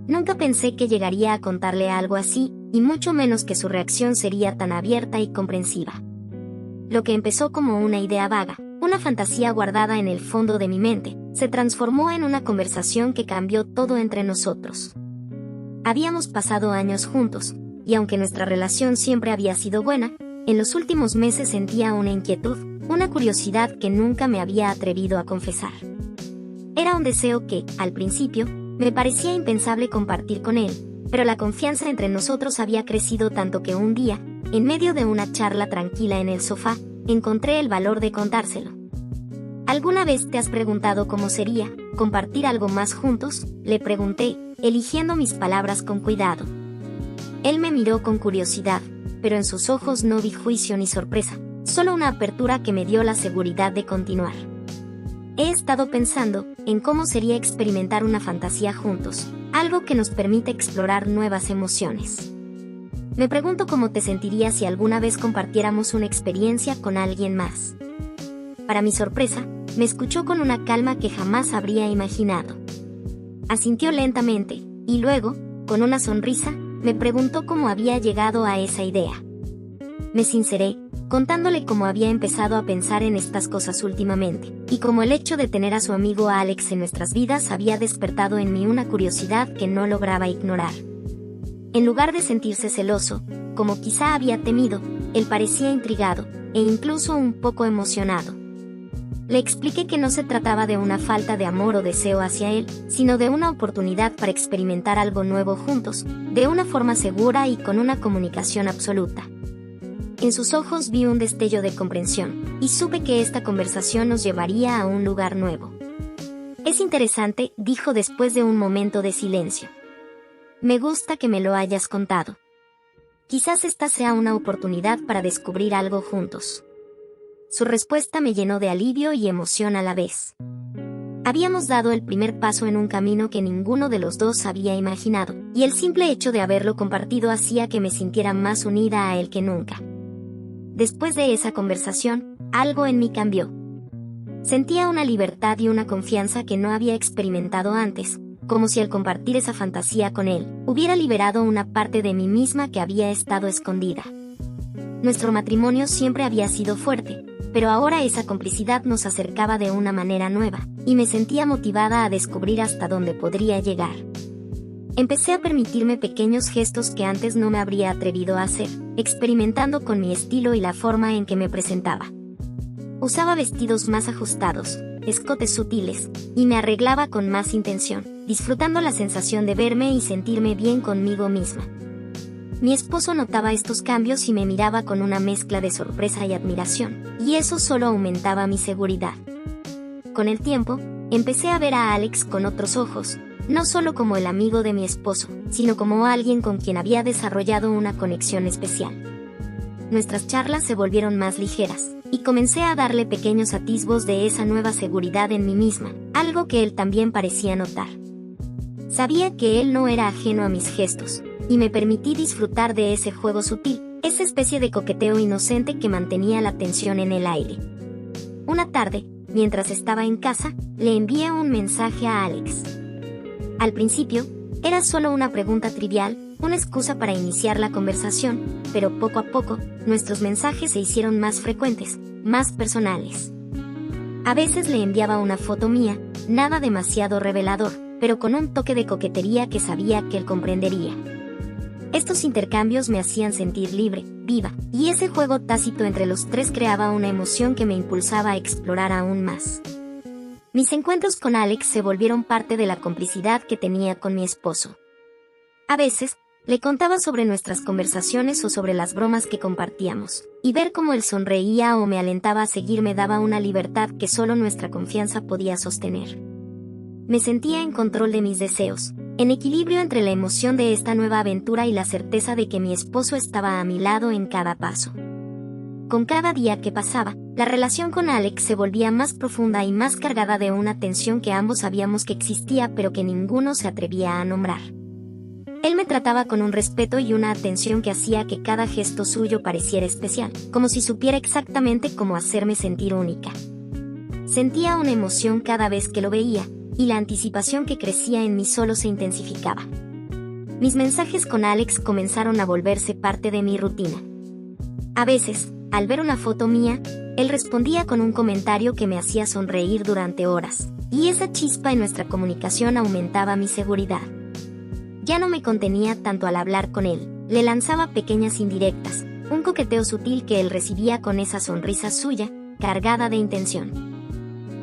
Nunca pensé que llegaría a contarle algo así, y mucho menos que su reacción sería tan abierta y comprensiva. Lo que empezó como una idea vaga, una fantasía guardada en el fondo de mi mente, se transformó en una conversación que cambió todo entre nosotros. Habíamos pasado años juntos, y aunque nuestra relación siempre había sido buena, en los últimos meses sentía una inquietud, una curiosidad que nunca me había atrevido a confesar. Era un deseo que, al principio, me parecía impensable compartir con él, pero la confianza entre nosotros había crecido tanto que un día, en medio de una charla tranquila en el sofá, encontré el valor de contárselo. ¿Alguna vez te has preguntado cómo sería compartir algo más juntos?, le pregunté, eligiendo mis palabras con cuidado. Él me miró con curiosidad, pero en sus ojos no vi juicio ni sorpresa, solo una apertura que me dio la seguridad de continuar. He estado pensando en cómo sería experimentar una fantasía juntos, algo que nos permite explorar nuevas emociones. Me pregunto cómo te sentirías si alguna vez compartiéramos una experiencia con alguien más. Para mi sorpresa, me escuchó con una calma que jamás habría imaginado. Asintió lentamente, y luego, con una sonrisa, me preguntó cómo había llegado a esa idea. Me sinceré, contándole cómo había empezado a pensar en estas cosas últimamente, y cómo el hecho de tener a su amigo Alex en nuestras vidas había despertado en mí una curiosidad que no lograba ignorar. En lugar de sentirse celoso, como quizá había temido, él parecía intrigado, e incluso un poco emocionado. Le expliqué que no se trataba de una falta de amor o deseo hacia él, sino de una oportunidad para experimentar algo nuevo juntos, de una forma segura y con una comunicación absoluta. En sus ojos vi un destello de comprensión, y supe que esta conversación nos llevaría a un lugar nuevo. Es interesante, dijo después de un momento de silencio. Me gusta que me lo hayas contado. Quizás esta sea una oportunidad para descubrir algo juntos. Su respuesta me llenó de alivio y emoción a la vez. Habíamos dado el primer paso en un camino que ninguno de los dos había imaginado, y el simple hecho de haberlo compartido hacía que me sintiera más unida a él que nunca. Después de esa conversación, algo en mí cambió. Sentía una libertad y una confianza que no había experimentado antes, como si al compartir esa fantasía con él, hubiera liberado una parte de mí misma que había estado escondida. Nuestro matrimonio siempre había sido fuerte, pero ahora esa complicidad nos acercaba de una manera nueva, y me sentía motivada a descubrir hasta dónde podría llegar. Empecé a permitirme pequeños gestos que antes no me habría atrevido a hacer, experimentando con mi estilo y la forma en que me presentaba. Usaba vestidos más ajustados, escotes sutiles, y me arreglaba con más intención, disfrutando la sensación de verme y sentirme bien conmigo misma. Mi esposo notaba estos cambios y me miraba con una mezcla de sorpresa y admiración, y eso solo aumentaba mi seguridad. Con el tiempo, empecé a ver a Alex con otros ojos, no solo como el amigo de mi esposo, sino como alguien con quien había desarrollado una conexión especial. Nuestras charlas se volvieron más ligeras, y comencé a darle pequeños atisbos de esa nueva seguridad en mí misma, algo que él también parecía notar. Sabía que él no era ajeno a mis gestos, y me permití disfrutar de ese juego sutil, esa especie de coqueteo inocente que mantenía la tensión en el aire. Una tarde, mientras estaba en casa, le envié un mensaje a Alex. Al principio, era solo una pregunta trivial, una excusa para iniciar la conversación, pero poco a poco, nuestros mensajes se hicieron más frecuentes, más personales. A veces le enviaba una foto mía, nada demasiado revelador, pero con un toque de coquetería que sabía que él comprendería. Estos intercambios me hacían sentir libre, viva, y ese juego tácito entre los tres creaba una emoción que me impulsaba a explorar aún más. Mis encuentros con Alex se volvieron parte de la complicidad que tenía con mi esposo. A veces, le contaba sobre nuestras conversaciones o sobre las bromas que compartíamos, y ver cómo él sonreía o me alentaba a seguir me daba una libertad que solo nuestra confianza podía sostener. Me sentía en control de mis deseos, en equilibrio entre la emoción de esta nueva aventura y la certeza de que mi esposo estaba a mi lado en cada paso. Con cada día que pasaba, la relación con Alex se volvía más profunda y más cargada de una tensión que ambos sabíamos que existía pero que ninguno se atrevía a nombrar. Él me trataba con un respeto y una atención que hacía que cada gesto suyo pareciera especial, como si supiera exactamente cómo hacerme sentir única. Sentía una emoción cada vez que lo veía, y la anticipación que crecía en mí solo se intensificaba. mis mensajes con Alex comenzaron a volverse parte de mi rutina. A veces, al ver una foto mía, él respondía con un comentario que me hacía sonreír durante horas, y esa chispa en nuestra comunicación aumentaba mi seguridad. Ya no me contenía tanto al hablar con él, le lanzaba pequeñas indirectas, un coqueteo sutil que él recibía con esa sonrisa suya, cargada de intención.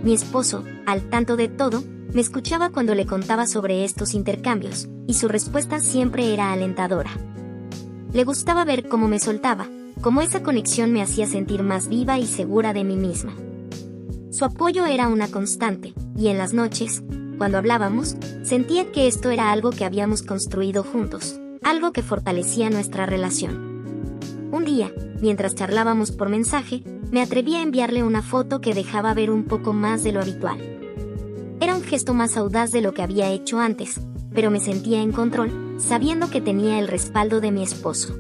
Mi esposo, al tanto de todo, me escuchaba cuando le contaba sobre estos intercambios, y su respuesta siempre era alentadora. Le gustaba ver cómo me soltaba, cómo esa conexión me hacía sentir más viva y segura de mí misma. Su apoyo era una constante, y en las noches, cuando hablábamos, sentía que esto era algo que habíamos construido juntos, algo que fortalecía nuestra relación. Un día, mientras charlábamos por mensaje, me atreví a enviarle una foto que dejaba ver un poco más de lo habitual. Era un gesto más audaz de lo que había hecho antes, pero me sentía en control, sabiendo que tenía el respaldo de mi esposo.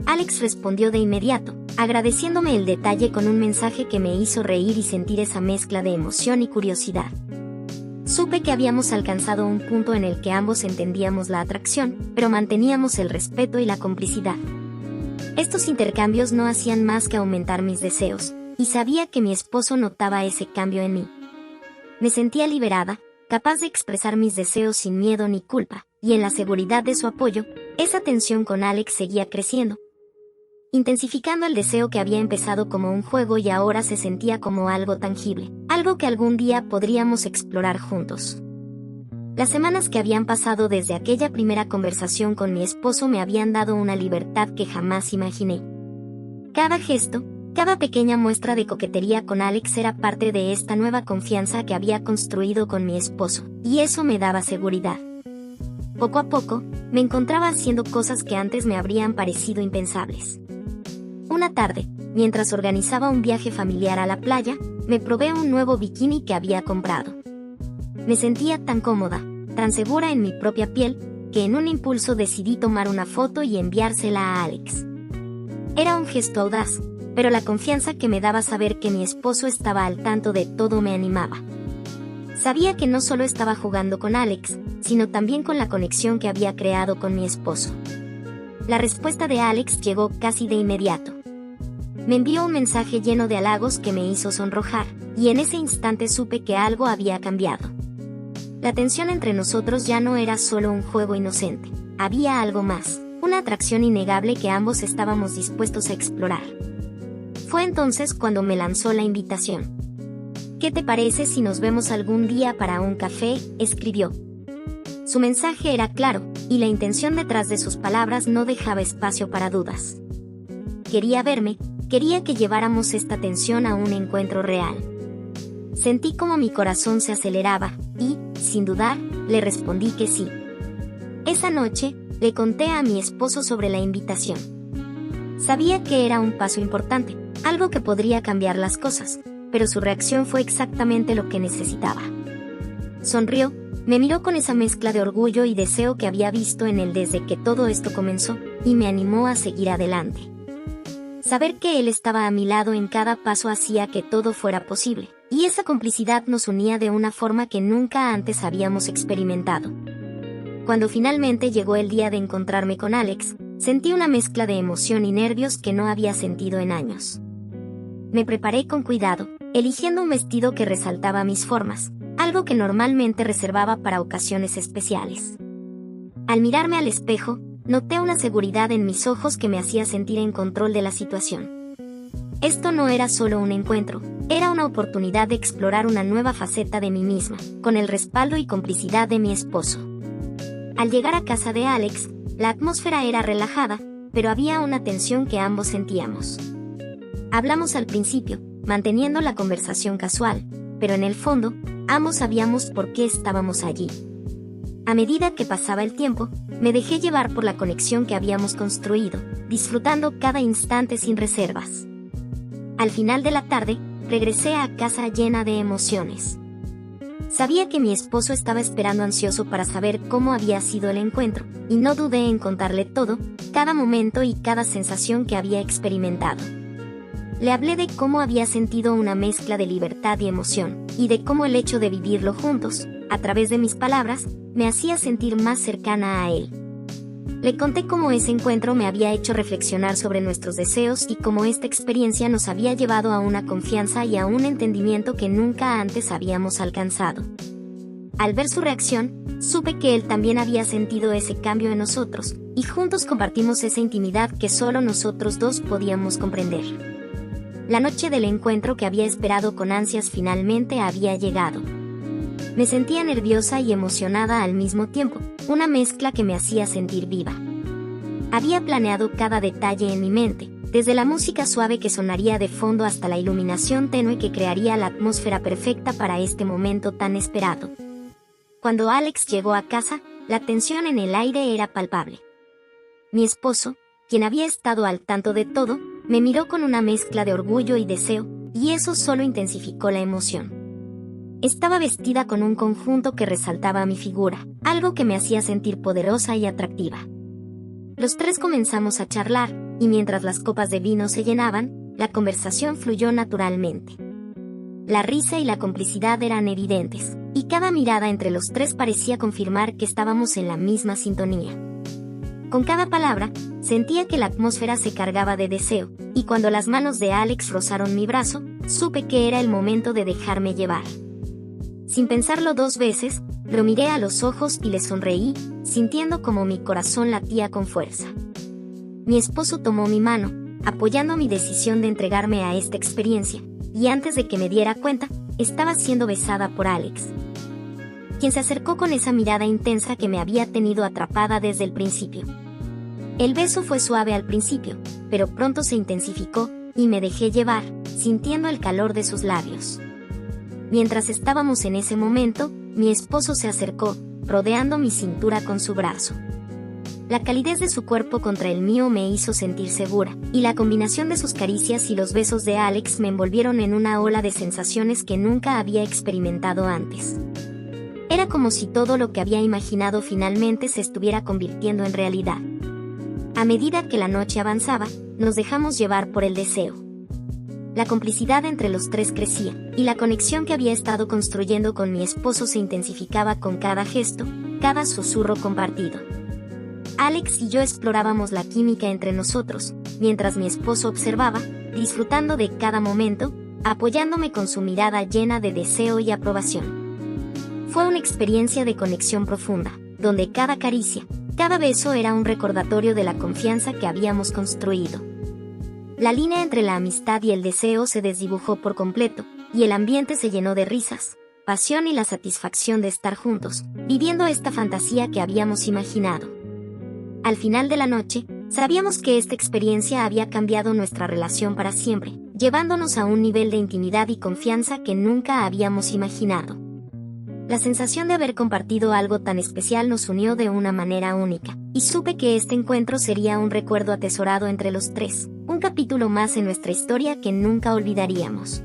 Alex respondió de inmediato, agradeciéndome el detalle con un mensaje que me hizo reír y sentir esa mezcla de emoción y curiosidad. Supe que habíamos alcanzado un punto en el que ambos entendíamos la atracción, pero manteníamos el respeto y la complicidad. Estos intercambios no hacían más que aumentar mis deseos, y sabía que mi esposo notaba ese cambio en mí. Me sentía liberada, capaz de expresar mis deseos sin miedo ni culpa, y en la seguridad de su apoyo, esa tensión con Alex seguía creciendo, intensificando el deseo que había empezado como un juego y ahora se sentía como algo tangible, algo que algún día podríamos explorar juntos. Las semanas que habían pasado desde aquella primera conversación con mi esposo me habían dado una libertad que jamás imaginé. Cada gesto, cada pequeña muestra de coquetería con Alex era parte de esta nueva confianza que había construido con mi esposo, y eso me daba seguridad. Poco a poco, me encontraba haciendo cosas que antes me habrían parecido impensables. Una tarde, mientras organizaba un viaje familiar a la playa, me probé un nuevo bikini que había comprado. Me sentía tan cómoda, tan segura en mi propia piel, que en un impulso decidí tomar una foto y enviársela a Alex. Era un gesto audaz, pero la confianza que me daba saber que mi esposo estaba al tanto de todo me animaba. Sabía que no solo estaba jugando con Alex, sino también con la conexión que había creado con mi esposo. La respuesta de Alex llegó casi de inmediato. Me envió un mensaje lleno de halagos que me hizo sonrojar, y en ese instante supe que algo había cambiado. La tensión entre nosotros ya no era solo un juego inocente, había algo más, una atracción innegable que ambos estábamos dispuestos a explorar. Fue entonces cuando me lanzó la invitación. ¿Qué te parece si nos vemos algún día para un café?, escribió. Su mensaje era claro, y la intención detrás de sus palabras no dejaba espacio para dudas. Quería verme, quería que lleváramos esta tensión a un encuentro real. Sentí como mi corazón se aceleraba, y, sin dudar, le respondí que sí. Esa noche, le conté a mi esposo sobre la invitación. Sabía que era un paso importante, algo que podría cambiar las cosas, pero su reacción fue exactamente lo que necesitaba. Sonrió, me miró con esa mezcla de orgullo y deseo que había visto en él desde que todo esto comenzó, y me animó a seguir adelante. Saber que él estaba a mi lado en cada paso hacía que todo fuera posible, y esa complicidad nos unía de una forma que nunca antes habíamos experimentado. Cuando finalmente llegó el día de encontrarme con Alex, sentí una mezcla de emoción y nervios que no había sentido en años. Me preparé con cuidado, eligiendo un vestido que resaltaba mis formas, algo que normalmente reservaba para ocasiones especiales. Al mirarme al espejo, noté una seguridad en mis ojos que me hacía sentir en control de la situación. Esto no era solo un encuentro, era una oportunidad de explorar una nueva faceta de mí misma, con el respaldo y complicidad de mi esposo. Al llegar a casa de Alex, la atmósfera era relajada, pero había una tensión que ambos sentíamos. Hablamos al principio, manteniendo la conversación casual, pero en el fondo, ambos sabíamos por qué estábamos allí. A medida que pasaba el tiempo, me dejé llevar por la conexión que habíamos construido, disfrutando cada instante sin reservas. Al final de la tarde, regresé a casa llena de emociones. Sabía que mi esposo estaba esperando ansioso para saber cómo había sido el encuentro, y no dudé en contarle todo, cada momento y cada sensación que había experimentado. Le hablé de cómo había sentido una mezcla de libertad y emoción, y de cómo el hecho de vivirlo juntos, a través de mis palabras, me hacía sentir más cercana a él. Le conté cómo ese encuentro me había hecho reflexionar sobre nuestros deseos y cómo esta experiencia nos había llevado a una confianza y a un entendimiento que nunca antes habíamos alcanzado. Al ver su reacción, supe que él también había sentido ese cambio en nosotros, y juntos compartimos esa intimidad que solo nosotros dos podíamos comprender. La noche del encuentro que había esperado con ansias finalmente había llegado. Me sentía nerviosa y emocionada al mismo tiempo, una mezcla que me hacía sentir viva. Había planeado cada detalle en mi mente, desde la música suave que sonaría de fondo hasta la iluminación tenue que crearía la atmósfera perfecta para este momento tan esperado. Cuando Alex llegó a casa, la tensión en el aire era palpable. Mi esposo, quien había estado al tanto de todo, me miró con una mezcla de orgullo y deseo, y eso solo intensificó la emoción. Estaba vestida con un conjunto que resaltaba mi figura, algo que me hacía sentir poderosa y atractiva. Los tres comenzamos a charlar, y mientras las copas de vino se llenaban, la conversación fluyó naturalmente. La risa y la complicidad eran evidentes, y cada mirada entre los tres parecía confirmar que estábamos en la misma sintonía. Con cada palabra, sentía que la atmósfera se cargaba de deseo, y cuando las manos de Alex rozaron mi brazo, supe que era el momento de dejarme llevar. Sin pensarlo dos veces, lo miré a los ojos y le sonreí, sintiendo como mi corazón latía con fuerza. Mi esposo tomó mi mano, apoyando mi decisión de entregarme a esta experiencia, y antes de que me diera cuenta, estaba siendo besada por Alex, quien se acercó con esa mirada intensa que me había tenido atrapada desde el principio. El beso fue suave al principio, pero pronto se intensificó, y me dejé llevar, sintiendo el calor de sus labios. Mientras estábamos en ese momento, mi esposo se acercó, rodeando mi cintura con su brazo. La calidez de su cuerpo contra el mío me hizo sentir segura, y la combinación de sus caricias y los besos de Alex me envolvieron en una ola de sensaciones que nunca había experimentado antes. Era como si todo lo que había imaginado finalmente se estuviera convirtiendo en realidad. A medida que la noche avanzaba, nos dejamos llevar por el deseo. La complicidad entre los tres crecía, y la conexión que había estado construyendo con mi esposo se intensificaba con cada gesto, cada susurro compartido. Alex y yo explorábamos la química entre nosotros, mientras mi esposo observaba, disfrutando de cada momento, apoyándome con su mirada llena de deseo y aprobación. Fue una experiencia de conexión profunda, donde cada caricia, cada beso era un recordatorio de la confianza que habíamos construido. La línea entre la amistad y el deseo se desdibujó por completo, y el ambiente se llenó de risas, pasión y la satisfacción de estar juntos, viviendo esta fantasía que habíamos imaginado. Al final de la noche, sabíamos que esta experiencia había cambiado nuestra relación para siempre, llevándonos a un nivel de intimidad y confianza que nunca habíamos imaginado. La sensación de haber compartido algo tan especial nos unió de una manera única, y supe que este encuentro sería un recuerdo atesorado entre los tres, un capítulo más en nuestra historia que nunca olvidaríamos.